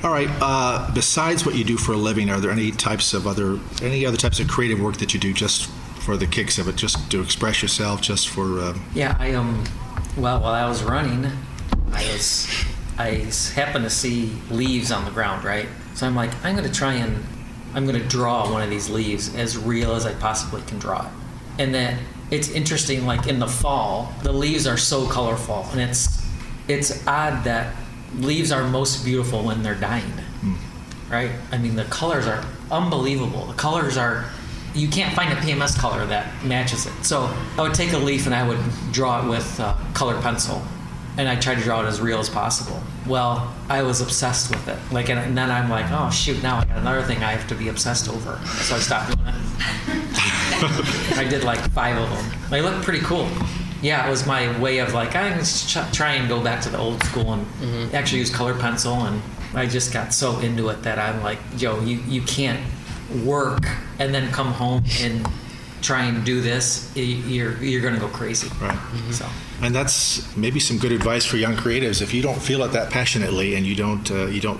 All right. Besides what you do for a living, are there any other types of creative work that you do just for the kicks of it, just to express yourself, just for? Yeah, well, while I was running, I happened to see leaves on the ground, right? So I'm like, I'm going to draw one of these leaves as real as I possibly can draw it. And then it's interesting, like in the fall, the leaves are so colorful, and it's odd that leaves are most beautiful when they're dying, right? I mean, the colors are unbelievable. The colors are, you can't find a PMS color that matches it. So I would take a leaf and I would draw it with colored pencil, and I tried to draw it as real as possible. Well, I was obsessed with it. Like, and then I'm like, oh shoot, now I got another thing I have to be obsessed over. So I stopped doing it. I did like 5 of them. They look pretty cool. Yeah, it was my way of like, I'm gonna try and go back to the old school and actually use colored pencil. And I just got so into it that I'm like, Joe, you can't work and then come home and try and do this. You're gonna go crazy. Right. So. And that's maybe some good advice for young creatives. If you don't feel it that passionately and you don't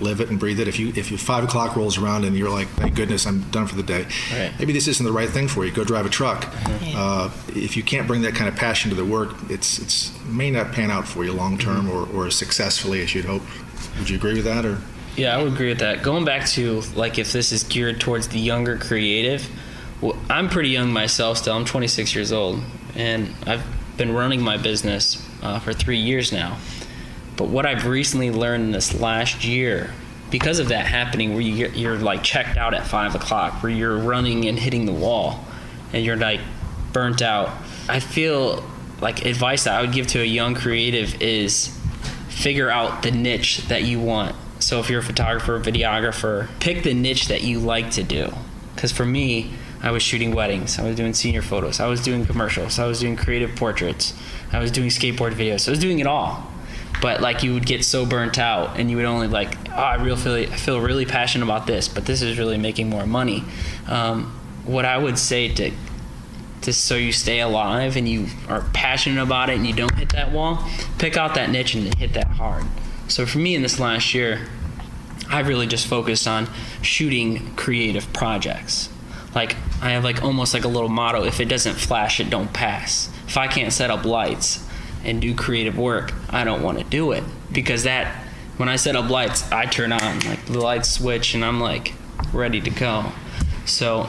live it and breathe it, if you 5 o'clock rolls around and you're like, thank goodness I'm done for the day, right, maybe this isn't the right thing for you. Go drive a truck. If you can't bring that kind of passion to the work, it may not pan out for you long term or as successfully as you'd hope. Would you agree with that? Or? Yeah, I would agree with that. Going back to like if this is geared towards the younger creative, well, I'm pretty young myself still. I'm 26 years old, and I've been running my business for 3 years now. But what I've recently learned in this last year, because of that happening where you're like checked out at 5 o'clock, where you're running and hitting the wall and you're like burnt out, I feel like advice that I would give to a young creative is figure out the niche that you want. So if you're a photographer, videographer, pick the niche that you like to do. Because for me, I was shooting weddings, I was doing senior photos, I was doing commercials, I was doing creative portraits, I was doing skateboard videos, I was doing it all. But like you would get so burnt out and you would only like, I feel really passionate about this, but this is really making more money. What I would say to so you stay alive and you are passionate about it and you don't hit that wall, pick out that niche and hit that hard. So for me in this last year, I really just focused on shooting creative projects. Like I have like almost like a little motto: if it doesn't flash, it don't pass. If I can't set up lights and do creative work, I don't want to do it, because that when I set up lights, I turn on like the lights switch and I'm like ready to go. So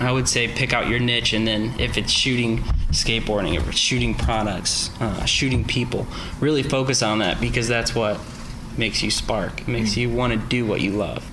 I would say pick out your niche, and then if it's shooting skateboarding, if it's shooting products, shooting people, really focus on that, because that's what makes you spark. It makes you want to do what you love.